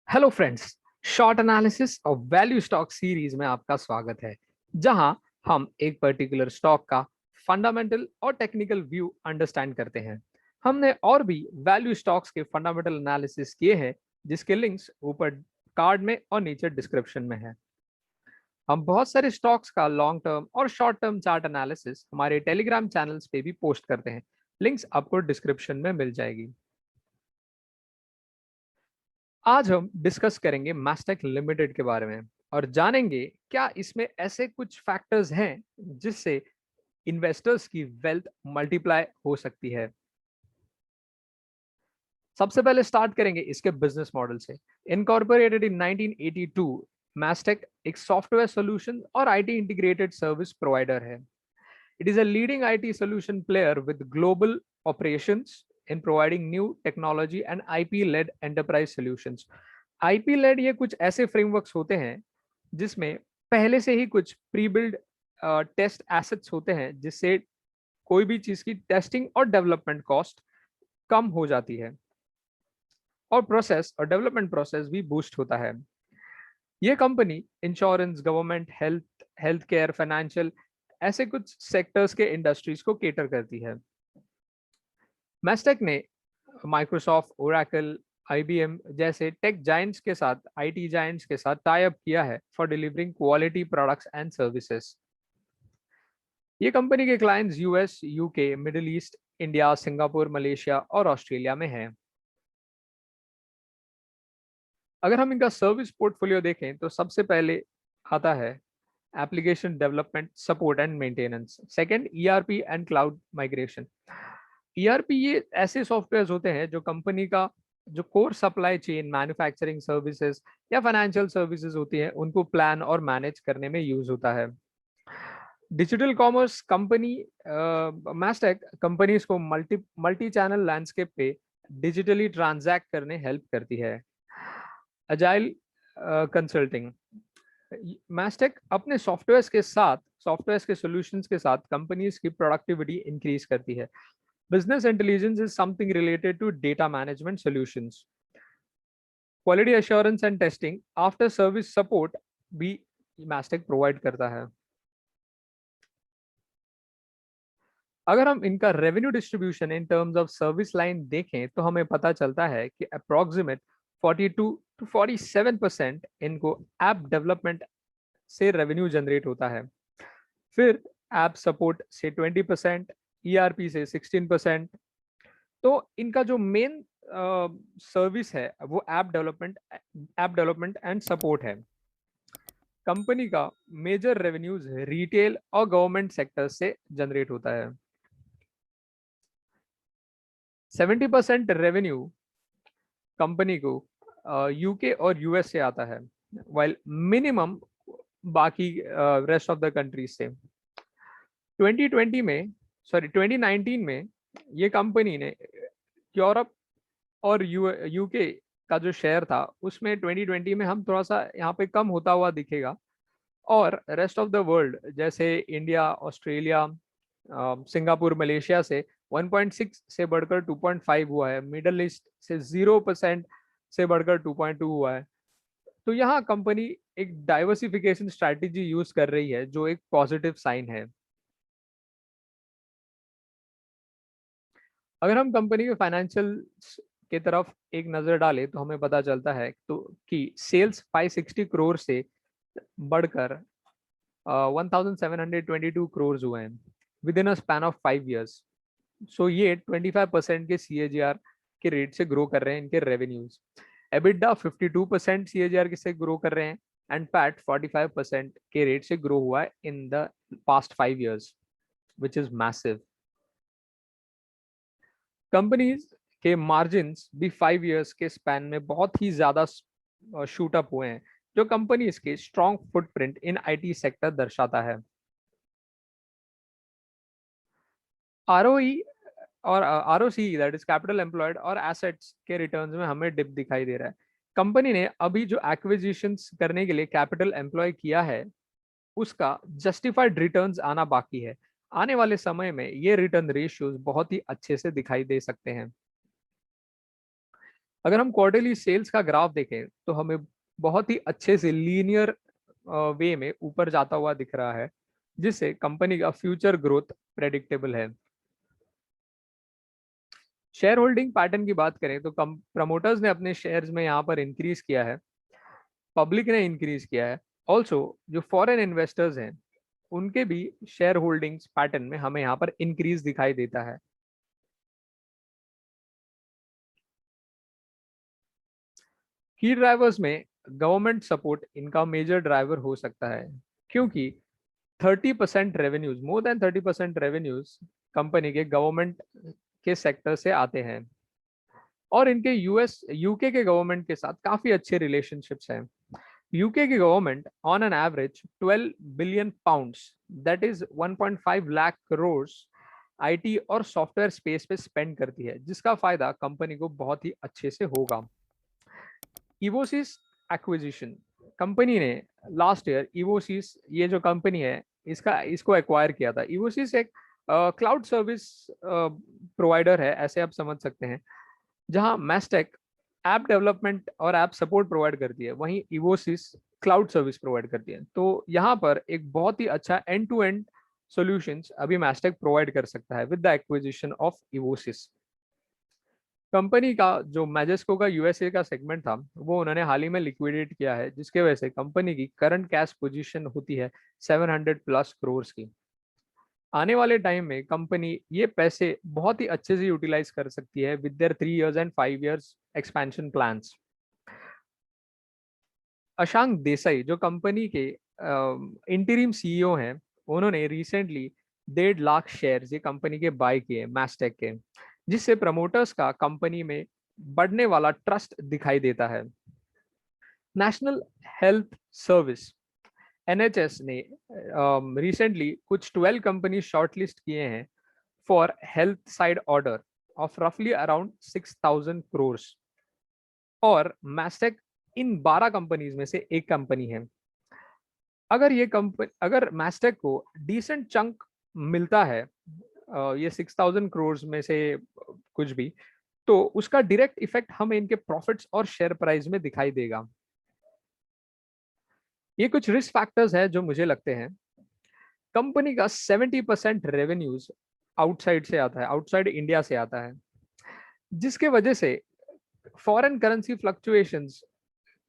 Hello friends, short analysis और value stock series में आपका स्वागत है, जहां हम एक पर्टिकुलर स्टॉक का फंडामेंटल और टेक्निकल व्यू अंडरस्टैंड करते हैं। हमने और भी वैल्यू स्टॉक्स के फंडामेंटल एनालिसिस किए हैं, जिसके लिंक्स ऊपर कार्ड में और नीचे डिस्क्रिप्शन में है। हम बहुत सारे स्टॉक्स का लॉन्ग टर्म और शॉर्ट टर्म चार्ट एनालिसिस हमारे टेलीग्राम चैनल्स पे भी पोस्ट करते हैं। लिंक्स आपको डिस्क्रिप्शन में मिल जाएगी। आज हम डिस्कस करेंगे मैस्टेक लिमिटेड के बारे में और जानेंगे क्या इसमें ऐसे कुछ फैक्टर्स हैं जिससे इन्वेस्टर्स की वेल्थ मल्टीप्लाई हो सकती है। सबसे पहले स्टार्ट करेंगे इसके बिजनेस मॉडल से। इनकॉर्पोरेटेड इन 1982, मैस्टेक एक सॉफ्टवेयर सॉल्यूशन और आईटी इंटीग्रेटेड सर्विस प्रोवाइडर है। It is a leading IT solution player with global operations in providing new technology and IP-led enterprise solutions. IP-led ये कुछ ऐसे फ्रेमवर्क्स होते हैं जिसमें पहले से ही कुछ प्री बिल्ड टेस्ट एसेट्स होते हैं, जिससे कोई भी चीज की टेस्टिंग और डेवलपमेंट कॉस्ट कम हो जाती है और प्रोसेस और डेवलपमेंट प्रोसेस भी बूस्ट होता है। ये company insurance, government, health care, financial ऐसे कुछ सेक्टर्स के इंडस्ट्रीज को केटर करती है। मैस्टेक ने माइक्रोसॉफ्ट, ओरेकल, आईबीएम जैसे टेक जायंट्स के साथ, आईटी जायंट्स के साथ टाई अप किया है for delivering quality products and services. ये कंपनी के clients US, UK, middle east, India, Singapore, Malaysia और ऑस्ट्रेलिया में हैं। अगर हम इनका सर्विस पोर्टफोलियो देखें तो सबसे पहले आता है application development, support and maintenance. Second, ERP and cloud migration. ERP ये ऐसे सॉफ्टवेयर होते हैं जो कंपनी का जो core supply chain, manufacturing services या फाइनेंशियल सर्विसेज होती है, उनको प्लान और मैनेज करने में यूज होता है। Digital commerce company Mastek companies को मल्टी मल्टी चैनल लैंडस्केप पे डिजिटली ट्रांजैक्ट करने हेल्प करती है। अजाइल कंसल्टिंग, मैस्टेक अपने सॉफ्टवेयर्स के सॉल्यूशंस के साथ कंपनीज की प्रोडक्टिविटी इंक्रीज करती है। Business intelligence is something related to data management solutions. Quality assurance and testing, after service support भी मैस्टेक प्रोवाइड करता है। अगर हम इनका revenue distribution in terms of service line देखें तो हमें पता चलता है कि अप्रोक्सीमेट 42 to 47% इनको ऐप डेवलपमेंट से रेवेन्यू जनरेट होता है। फिर ऐप सपोर्ट से 20%, ईआरपी से 16%। तो इनका जो मेन सर्विस है वो ऐप डेवलपमेंट एंड सपोर्ट है। कंपनी का मेजर रेवेन्यूज रिटेल और गवर्नमेंट सेक्टर से जनरेट होता है। 70% रेवेन्यू कंपनी को यूके और यूएस से आता है, वाइल मिनिमम बाकी रेस्ट ऑफ द कंट्रीज से। 2020 में, सॉरी 2019 में ये कंपनी ने यूरोप और यूके का जो शेयर था उसमें 2020 में हम थोड़ा सा यहाँ पे कम होता हुआ दिखेगा, और रेस्ट ऑफ द वर्ल्ड जैसे इंडिया, ऑस्ट्रेलिया, सिंगापुर, मलेशिया से 1.6 से बढ़कर 2.5 हुआ है। मिडल ईस्ट से 0% से बढ़कर 2.2 हुआ है। तो यहाँ कंपनी एक डाइवर्सिफिकेशन स्ट्रैटेजी यूज कर रही है, जो एक पॉजिटिव साइन है। अगर हम कंपनी के फाइनेंशियल की तरफ एक नजर डालें तो हमें पता चलता है तो कि सेल्स 560 करोड़ से बढ़कर 1722 करोड़ हुए हैं with in a span of 5 years। सो ये 25% के सीएजीआर के रेट से ग्रो कर रहे हैं इनके रेवेन्यूज। एबिडा 52% सीएजीआर से ग्रो कर रहे हैं, एंड पैट 45% के रेट से ग्रो हुआ है in the past 5 years, which is massive. Companies के मार्जिन भी 5 years के स्पैन में बहुत ही ज्यादा शूट अप हुए हैं, जो कंपनीज के strong footprint in IT sector दर्शाता है। आरओई और ROC, that is capital employed, और एसेट्स के रिटर्न्स में हमें डिप दिखाई दे रहा है। कंपनी ने अभी जो एक्विजिशंस करने के लिए कैपिटल एम्प्लॉय किया है उसका जस्टिफाइड रिटर्न्स आना बाकी है। आने वाले समय में ये रिटर्न रेशियोज बहुत ही अच्छे से दिखाई दे सकते हैं। अगर हम क्वार्टरली सेल्स का ग्राफ देखें तो हमें बहुत ही अच्छे से लीनियर वे में ऊपर जाता हुआ दिख रहा है, जिससे कंपनी का फ्यूचर ग्रोथ प्रेडिक्टेबल है। शेयर होल्डिंग पैटर्न की बात करें तो प्रमोटर्स ने अपने शेयर्स में यहाँ पर इंक्रीज किया है, पब्लिक ने इंक्रीज किया है। ऑल्सो जो फॉरेन इन्वेस्टर्स हैं उनके भी शेयर होल्डिंग्स पैटर्न में हमें यहाँ पर इंक्रीज दिखाई देता है। की ड्राइवर्स में गवर्नमेंट सपोर्ट इनका मेजर ड्राइवर हो सकता है, क्योंकि 30% revenues, more than 30% revenues company के गवर्नमेंट के सेक्टर से आते हैं और इनके यूएस यूके के गवर्नमेंट के साथ काफी अच्छे रिलेशनशिप्स हैं। यूके की government on an average 12 billion pounds, that is 1.5 lakh crore IT और सॉफ्टवेयर स्पेस पे स्पेंड करती है, जिसका फायदा कंपनी को बहुत ही अच्छे से होगा। इवोसिस एक्विजिशन, कंपनी ने लास्ट ईयर इवोसिस, ये जो कंपनी है इसको एक्वायर किया था। इवोसिस एक क्लाउड सर्विस प्रोवाइडर है, ऐसे आप समझ सकते हैं, जहां मैस्टेक ऐप डेवलपमेंट और ऐप सपोर्ट प्रोवाइड करती है, वहीं इवोसिस क्लाउड सर्विस प्रोवाइड करती है। तो यहाँ पर एक बहुत ही अच्छा एंड टू एंड सॉल्यूशंस अभी मैस्टेक प्रोवाइड कर सकता है विद द एक्विजिशन ऑफ इवोसिस। कंपनी का जो मैजेस्को का यूएसए का सेगमेंट था वो उन्होंने हाल ही में लिक्विडेट किया है, जिसके वजह से कंपनी की करंट कैश पोजीशन होती है 700 प्लस करोड़ की। आने वाले टाइम में कंपनी ये पैसे बहुत ही अच्छे से यूटिलाइज कर सकती है with their 3 years and 5 years expansion plans. Ashank Desai जो कंपनी के इंटरिम सीईओ हैं, उन्होंने रिसेंटली 1.5 लाख शेयर ये कंपनी के बाय किए मैस्टेक के, जिससे प्रमोटर्स का कंपनी में बढ़ने वाला ट्रस्ट दिखाई देता है। नेशनल हेल्थ सर्विस एनएचएस ने रिसेंटली कुछ 12 कंपनी शॉर्टलिस्ट किए हैं for health side order of रफली अराउंड 6,000 करोड़, और मैस्टेक इन 12 कंपनीज में से एक कंपनी है। अगर मैस्टेक को डिसेंट चंक मिलता है ये 6,000 करोड़ में से कुछ भी, तो उसका डायरेक्ट इफेक्ट हमें इनके प्रॉफिट्स और शेयर प्राइस में दिखाई देगा। ये कुछ रिस्क फैक्टर्स है जो मुझे लगते हैं। कंपनी का 70% रेवेन्यूज आउटसाइड से आता है, आउटसाइड इंडिया से आता है, जिसके वजह से फॉरेन करेंसी फ्लक्चुएशंस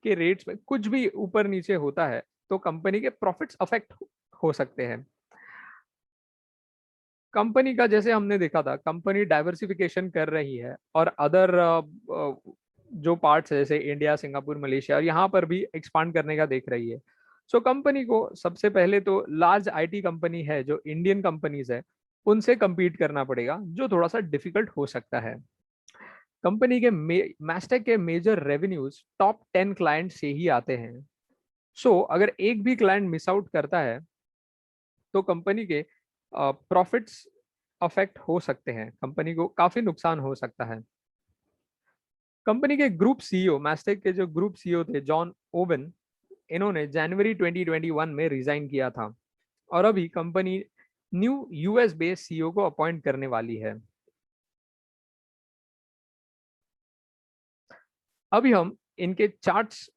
के रेट्स में कुछ भी ऊपर नीचे होता है तो कंपनी के प्रॉफिट्स अफेक्ट हो सकते हैं। कंपनी का जैसे हमने देखा था, कंपनी डाइवर्सिफिकेशन कर रही है और अदर जो पार्ट्स है जैसे इंडिया, सिंगापुर, मलेशिया, और यहाँ पर भी एक्सपांड करने का देख रही है। सो कंपनी को सबसे पहले तो लार्ज आईटी कंपनी है जो इंडियन कंपनीज है उनसे compete करना पड़ेगा, जो थोड़ा सा डिफिकल्ट हो सकता है। कंपनी के मैस्टेक के मेजर रेवेन्यूज टॉप 10 क्लाइंट से ही आते हैं। सो अगर एक भी क्लाइंट मिस आउट करता है तो कंपनी के प्रॉफिट्स अफेक्ट हो सकते हैं, कंपनी को काफी नुकसान हो सकता है। कंपनी के ग्रुप सीईओ, मैस्टेक के जो ग्रुप सीईओ थे जॉन ओवन, इन्होंने जनवरी 2021 में रिजाइन किया था और अभी company new US based CEO को अपॉइंट करने वाली है। अभी हम इनके चार्ट्स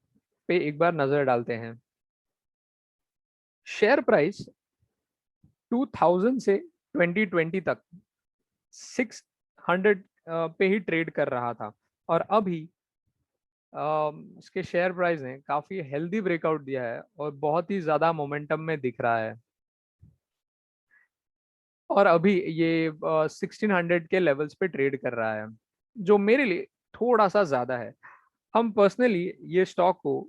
पे एक बार नजर डालते हैं। शेयर प्राइस 2000 से 2020 तक 600 पे ही ट्रेड कर रहा था और अभी इसके शेयर प्राइस ने काफी हेल्दी ब्रेकआउट दिया है और बहुत ही ज्यादा मोमेंटम में दिख रहा है, और अभी ये 1600 के लेवल्स पे ट्रेड कर रहा है, जो मेरे लिए थोड़ा सा ज्यादा है। हम पर्सनली ये स्टॉक को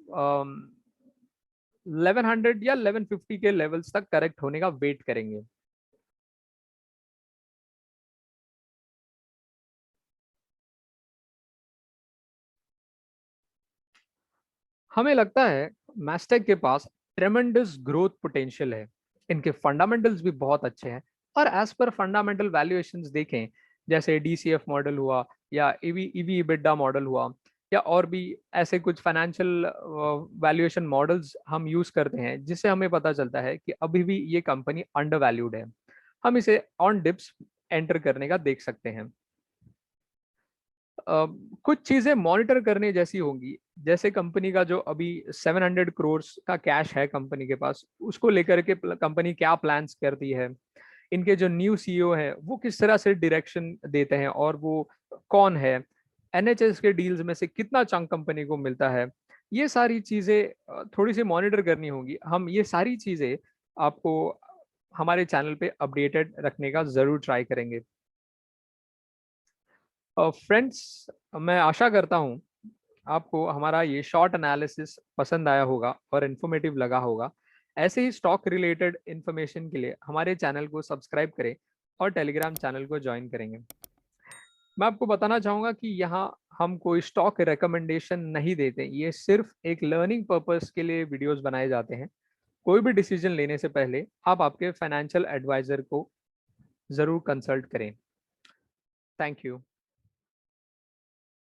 1100 या 1150 के लेवल्स तक करेक्ट होने का वेट करेंगे। हमें लगता है मैस्टेक के पास ट्रेमेंडस ग्रोथ पोटेंशियल है, इनके फंडामेंटल्स भी बहुत अच्छे हैं, और एज पर फंडामेंटल वैल्यूएशंस देखें, जैसे डीसीएफ मॉडल हुआ या ईवी ईवी इबिडा मॉडल हुआ, या और भी ऐसे कुछ फाइनेंशियल वैल्यूएशन मॉडल्स हम यूज करते हैं, जिससे हमें पता चलता है कि अभी भी ये कंपनी अंडर वैल्यूड है। हम इसे ऑन डिप्स एंटर करने का देख सकते हैं। कुछ चीजें मॉनिटर करने जैसी होंगी, जैसे कंपनी का जो अभी 700 करोड़ का कैश है कंपनी के पास, उसको लेकर के कंपनी क्या प्लान्स करती है, इनके जो न्यू सीईओ है वो किस तरह से डायरेक्शन देते हैं और वो कौन है, एनएचएस के डील्स में से कितना चंक कंपनी को मिलता है, ये सारी चीजें थोड़ी सी मॉनिटर करनी होंगी। हम ये सारी चीजें आपको हमारे चैनल पे अपडेटेड रखने का जरूर ट्राई करेंगे। फ्रेंड्स, मैं आशा करता हूँ आपको हमारा ये शॉर्ट एनालिसिस पसंद आया होगा और इन्फॉर्मेटिव लगा होगा। ऐसे ही स्टॉक रिलेटेड इन्फॉर्मेशन के लिए हमारे चैनल को सब्सक्राइब करें और टेलीग्राम चैनल को ज्वाइन करेंगे। मैं आपको बताना चाहूँगा कि यहाँ हम कोई स्टॉक रिकमेंडेशन नहीं देते, ये सिर्फ एक लर्निंग पर्पस के लिए वीडियोस बनाए जाते हैं। कोई भी डिसीजन लेने से पहले आप आपके फाइनेंशियल एडवाइजर को ज़रूर कंसल्ट करें। Thank you.